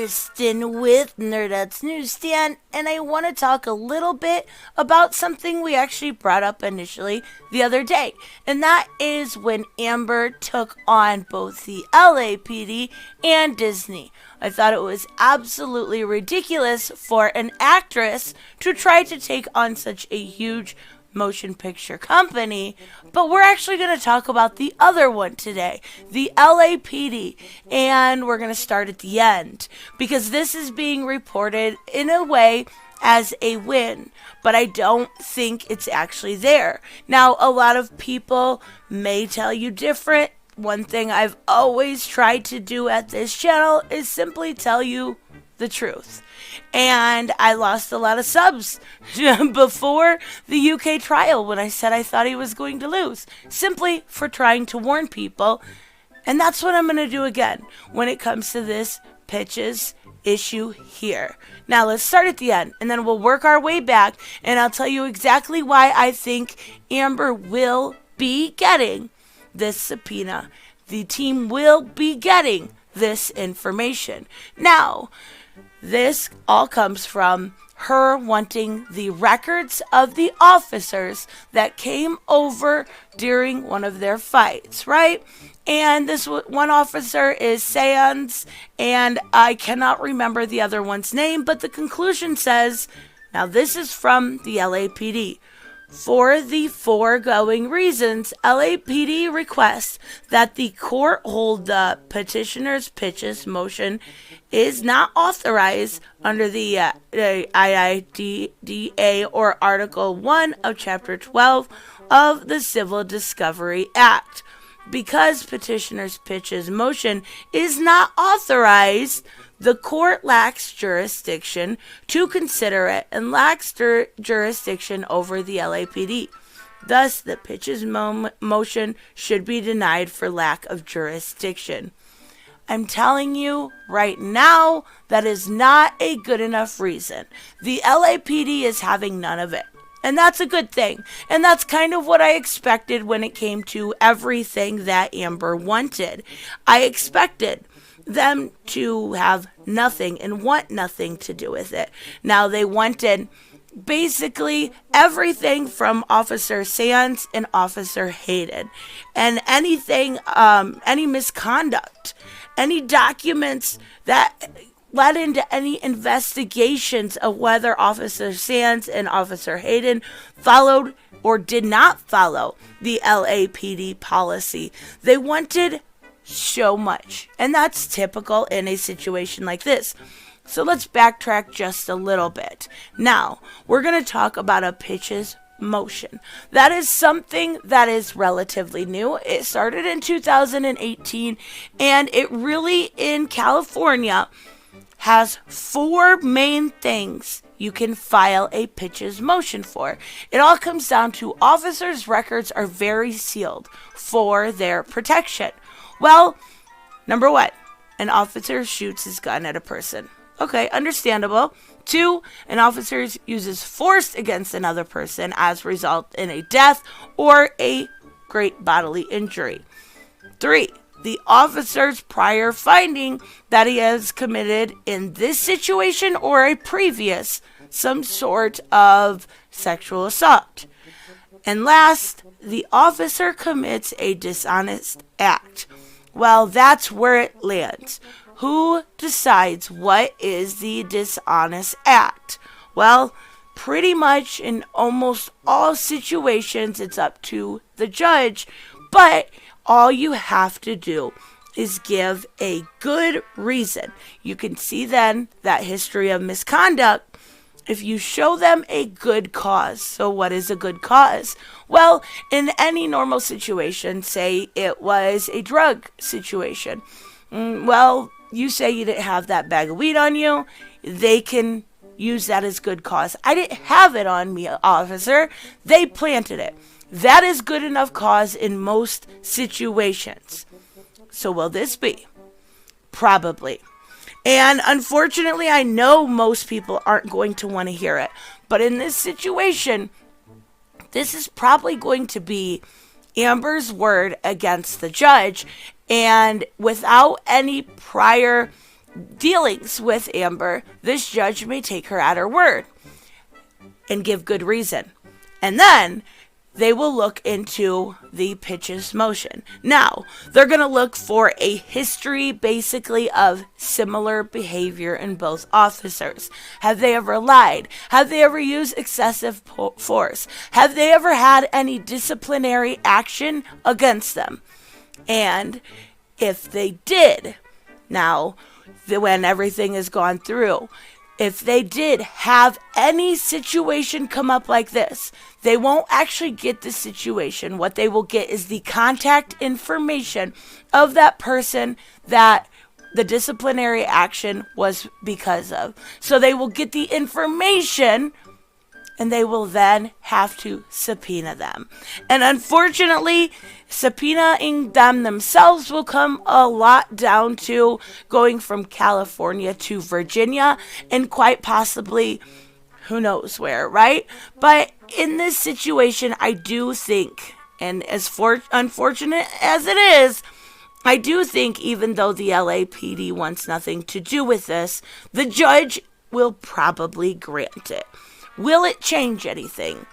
Kristen with Nerdette's Newsstand, and I want to talk a little bit about something we actually brought up initially the other day, and that is when Amber took on both the LAPD and Disney. I thought it was absolutely ridiculous for an actress to try to take on such a huge motion picture company, but we're actually going to talk about the other one today, the LAPD, and we're going to start at the end because this is being reported in a way as a win, but I don't think it's actually there. Now, a lot of people may tell you different. One thing I've always tried to do at this channel is simply tell you the truth. And I lost a lot of subs before the UK trial when I said I thought he was going to lose, simply for trying to warn people. And that's what I'm going to do again when it comes to this pitches issue here. Now let's start at the end and then we'll work our way back and I'll tell you exactly why I think Amber will be getting this subpoena. The team will be getting this information. Now, this all comes from her wanting the records of the officers that came over during one of their fights, right? And this one officer is Sands, and I cannot remember the other one's name, but the conclusion says, now this is from the LAPD. For the foregoing reasons, LAPD requests that the court hold the petitioner's pitches motion is not authorized under the IIDA or Article 1 of Chapter 12 of the Civil Discovery Act. Because petitioner's pitches motion is not authorized, the court lacks jurisdiction to consider it and lacks jurisdiction over the LAPD. Thus, the pitches motion should be denied for lack of jurisdiction. I'm telling you right now, that is not a good enough reason. The LAPD is having none of it. And that's a good thing. And that's kind of what I expected when it came to everything that Amber wanted. I expected them to have nothing and want nothing to do with it. Now they wanted basically everything from Officer Sands and Officer Hayden. And anything, any misconduct, any documents that led into any investigations of whether Officer Sands and Officer Hayden followed or did not follow the LAPD policy. They wanted so much, and that's typical in a situation like this. So let's backtrack just a little bit. Now, we're going to talk about a pitches motion. That is something that is relatively new. It started in 2018, and it really, in California, has four main things you can file a pitches motion for. It all comes down to officers' records are very sealed for their protection. Well, number one, an officer shoots his gun at a person. Okay, understandable. 2, an officer uses force against another person as result in a death or a great bodily injury. 3, the officer's prior finding that he has committed in this situation or a previous some sort of sexual assault. And last, the officer commits a dishonest act. Well, that's where it lands. Who decides what is the dishonest act? Well, pretty much in almost all situations, it's up to the judge, but all you have to do is give a good reason. You can see then that history of misconduct if you show them a good cause. So what is a good cause? Well, in any normal situation, say it was a drug situation. Well, you say you didn't have that bag of weed on you. They can use that as good cause. I didn't have it on me, officer. They planted it. That is good enough cause in most situations. So will this be? Probably. And unfortunately, I know most people aren't going to want to hear it. But in this situation, this is probably going to be Amber's word against the judge. And without any prior dealings with Amber, this judge may take her at her word and give good reason. And then they will look into the Pitch's motion. Now, they're going to look for a history, basically, of similar behavior in both officers. Have they ever lied? Have they ever used excessive force? Have they ever had any disciplinary action against them? And if they did, now, when everything has gone through, if they did have any situation come up like this, they won't actually get the situation. What they will get is the contact information of that person that the disciplinary action was because of. So they will get the information, and they will then have to subpoena them. And unfortunately, subpoenaing them themselves will come a lot down to going from California to Virginia, and quite possibly who knows where, right? But in this situation, I do think, and as unfortunate as it is, I do think even though the LAPD wants nothing to do with this, the judge will probably grant it. Will it change anything?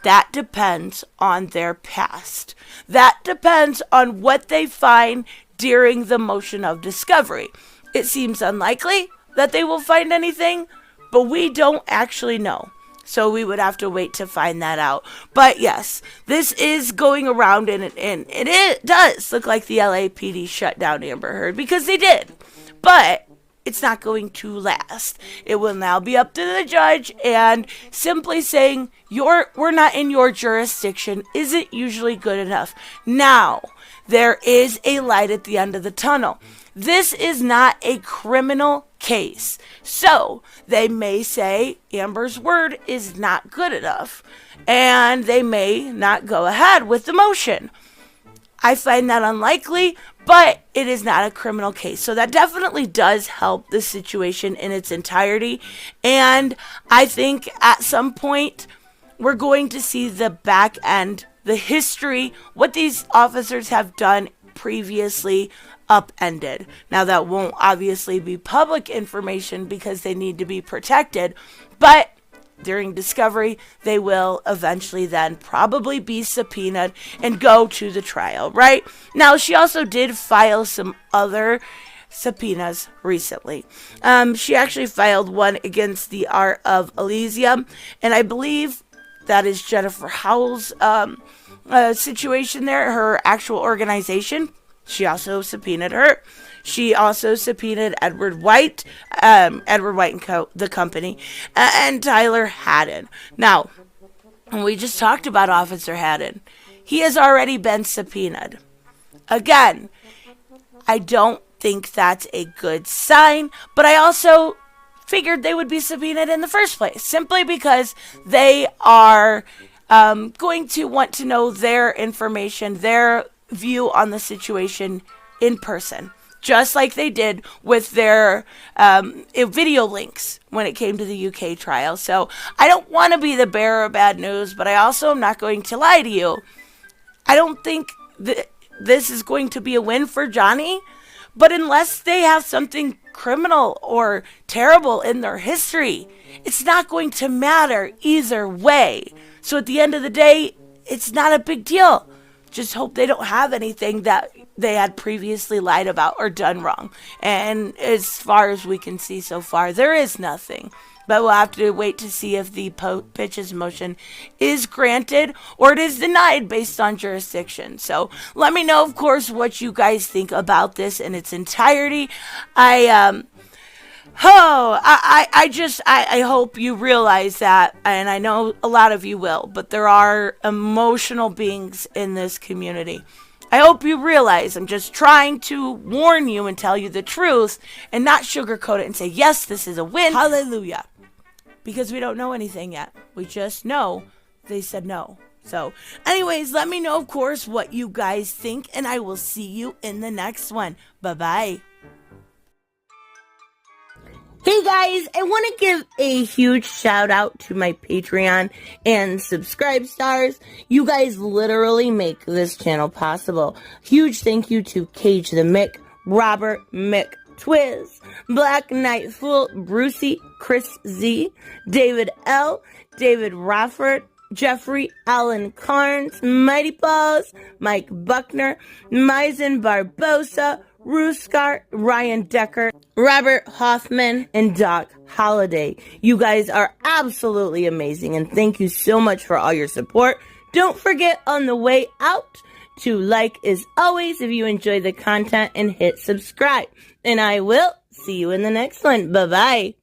That depends on their past. That depends on what they find during the motion of discovery. It seems unlikely that they will find anything, but we don't actually know. So we would have to wait to find that out. But yes, this is going around, and it does look like the LAPD shut down Amber Heard, because they did. But it's not going to last. It will now be up to the judge, and simply saying we're not in your jurisdiction isn't usually good enough. Now, there is a light at the end of the tunnel. This is not a criminal case. So, they may say Amber's word is not good enough, and they may not go ahead with the motion. I find that unlikely, but it is not a criminal case. So that definitely does help the situation in its entirety. And I think at some point we're going to see the back end, the history, what these officers have done previously upended. Now that won't obviously be public information because they need to be protected, but during discovery, they will eventually then probably be subpoenaed and go to the trial, right? Now, she also did file some other subpoenas recently. She actually filed one against the Art of Elysium, and I believe that is Jennifer Howell's situation there, her actual organization. She also subpoenaed her. She also subpoenaed Edward White and the company, and Tyler Haddon. Now, we just talked about Officer Haddon. He has already been subpoenaed. Again, I don't think that's a good sign, but I also figured they would be subpoenaed in the first place, simply because they are going to want to know their information, their view on the situation in person, just like they did with their video links when it came to the UK trial. So I don't want to be the bearer of bad news, but I also am not going to lie to you. I don't think this is going to be a win for Johnny, but unless they have something criminal or terrible in their history, it's not going to matter either way. So at the end of the day, it's not a big deal. Just hope they don't have anything that they had previously lied about or done wrong. And as far as we can see so far, there is nothing. But we'll have to wait to see if the Pitch's motion is granted or it is denied based on jurisdiction. So let me know, of course, what you guys think about this in its entirety. I hope you realize that, and I know a lot of you will, but there are emotional beings in this community. I hope you realize I'm just trying to warn you and tell you the truth and not sugarcoat it and say, yes, this is a win. Hallelujah. Because we don't know anything yet. We just know they said no. So, anyways, let me know, of course, what you guys think, and I will see you in the next one. Bye-bye. Hey guys, I want to give a huge shout out to my Patreon and subscribe stars. You guys literally make this channel possible. Huge thank you to Cage the Mick, Robert, Mick, Twiz, Black Knight Fool, Brucey, Chris Z, David L, David Rafford, Jeffrey Allen Carnes, Mighty Balls, Mike Buckner, Maizen Barbosa, Ruskar, Ryan Decker, Robert Hoffman, and Doc Holliday. You guys are absolutely amazing, and thank you so much for all your support. Don't forget on the way out to like as always if you enjoy the content and hit subscribe. And I will see you in the next one. Bye-bye.